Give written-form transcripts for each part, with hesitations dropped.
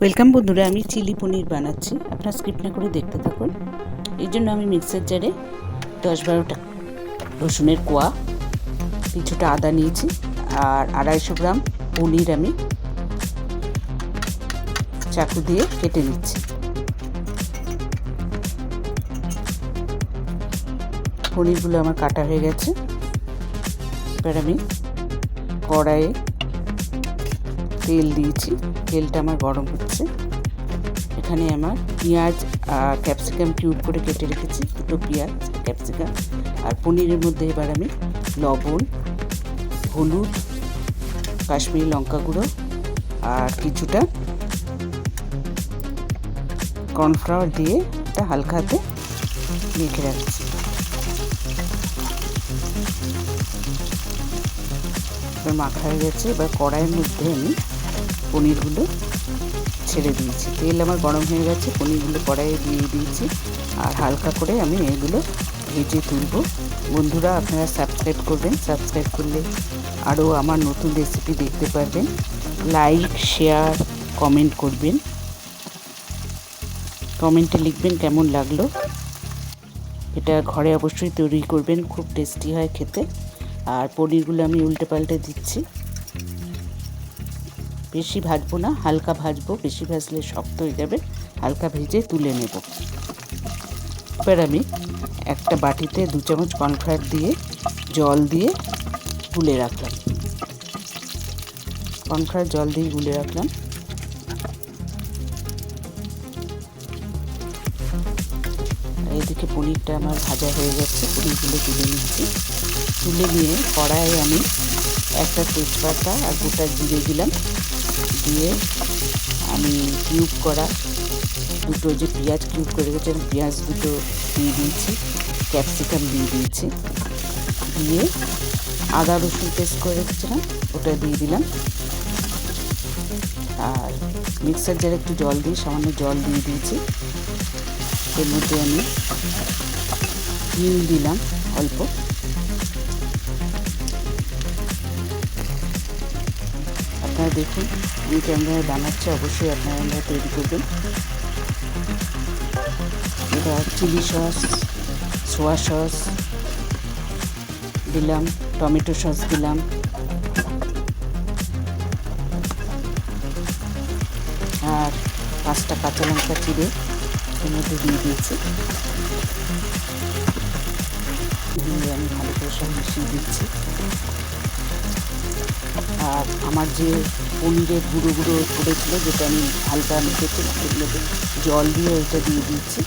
Welcome বন্ধুরা, আমি chilli পনির বানাচ্ছি। আপনারা স্কিপ না করে দেখতে থাকুন। এই জন্য আমি মিক্সার জারে 10-12টা রসুনের কোয়া, কিছুটা আদা নিয়েছি আর 250 গ্রাম পনির আমি চাকু দিয়ে কেটে নিচ্ছি। পনিরগুলো আমার কাটা হয়ে গেছে। এবার আমি কড়াইয়ে তেল দিয়েছি, তেলটা আমার গরম হচ্ছে। এখানে আমার পেঁয়াজ আর ক্যাপসিকাম কিউব করে কেটে রেখেছি, দুটো পেঁয়াজ ক্যাপসিকাম। আর পনিরের মধ্যে এবার আমি লবণ, হলুদ, কাশ্মীরি লঙ্কা গুঁড়ো আর কিছুটা কর্নফ্লাওয়ার দিয়ে এটা হালকা হাতে মেখে রাখছি। এবার মাখা হয়ে গেছে। এবার কড়াইয়ের মধ্যে আমি পনিরগুলো ছেড়ে দিয়েছি। তেল আমার গরম হয়ে গেছে, পনিরগুলো কড়াইয়ে দিয়ে দিয়েছি আর হালকা করে আমি এগুলো ভেজে তুলব। বন্ধুরা, আপনারা সাবস্ক্রাইব করবেন, সাবস্ক্রাইব করলে আরও আমার নতুন রেসিপি দেখতে পারবেন। লাইক, শেয়ার, কমেন্ট করবেন। কমেন্টে লিখবেন কেমন লাগলো। এটা ঘরে অবশ্যই তৈরি করবেন, খুব টেস্টি হয় খেতে। আর পনিরগুলো আমি উল্টে পাল্টে দিচ্ছি। বেশি ভাজবো না, হালকা ভাজবো, বেশি ভাজলে শক্ত হয়ে যাবে। হালকা ভেজে তুলে নেব। এবার আমি একটা বাটিতে 2 চামচ কর্নফ্লাওয়ার দিয়ে জল দিয়ে গুলে রাখলাম। কর্নফ্লাওয়ার জল দিয়ে গুলে রাখলাম। এদিকে পনিরটা আমার ভাজা হয়ে যাচ্ছে, পনিরগুলো তুলে নিচ্ছি। তুলে নিয়ে কড়াইয়ে আমি একটা তেজপাতা আর গোটা জিরে দিলাম। দিয়ে আমি কিউব করা দুটো যে পেঁয়াজ কিউব করে রেখেছিলাম, পেঁয়াজ দুটো দিয়ে দিয়েছি, ক্যাপসিকাম দিয়ে দিয়েছি। দিয়ে আদা রসুন পেস্ট করে রেখেছিলাম, ওটা দিয়ে দিলাম। আর মিক্সার জারে একটু জল দিয়ে, সামান্য জল দিয়ে দিয়েছি। এর মধ্যে আমি নুন দিলাম অল্প। আপনারা দেখুন আমি কেমনভাবে বানাচ্ছি, অবশ্যই আপনারা তৈরি করবেন। এবার চিলি সস, সোয়া সস দিলাম, টমেটো সস দিলাম, আর 5টা কাঁচা লঙ্কা চিড়ে এর মধ্যে দিয়ে দিয়েছি। দিয়ে আমি ভালো করে সব মিশিয়ে দিচ্ছি। আর আমার যে পনিরের গুঁড়ো গুঁড়ো করেছিল, যেটা আমি হালকা মেখেছিলাম, সেগুলোতে জল দিয়ে ওইটা দিয়ে দিচ্ছি।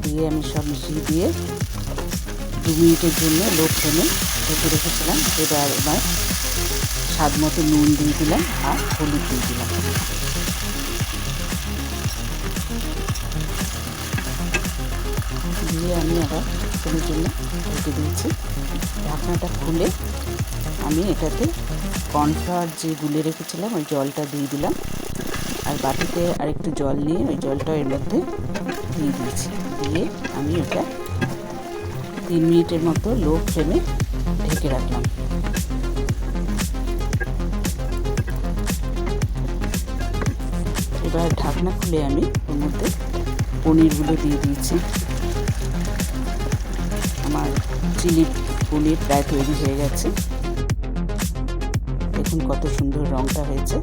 দিয়ে আমি সব মিশিয়ে দিয়ে 2 মিনিটের জন্য লো ফ্লেমে ঢেকে রেখেছিলাম। এবার স্বাদ মতো নুন দিয়ে দিলাম আর হলুদ দিয়ে দিলাম। দিয়ে আমি আবার কিছুক্ষণের জন্য ঢেকে দিয়েছি। ঢাকনাটা খুলে আমি এটাতে কর্নফ্লাওয়ার যে গুলে রেখেছিলাম ওই জলটা দিয়ে দিলাম। আর বাটিতে আরেকটু জল নিয়ে ওই জলটা এর মধ্যে দিয়ে দিয়েছি। দিয়ে আমি এটা 3 মিনিটের মতো লো ফ্লেমে ঢেকে রাখলাম। এবার ঢাকনা খুলে আমি ওর মধ্যে পনিরগুলো দিয়ে দিয়েছি। আমার চিলি পনির প্রায় তৈরি হয়ে গেছে। দেখুন কত সুন্দর রঙটা হয়েছে।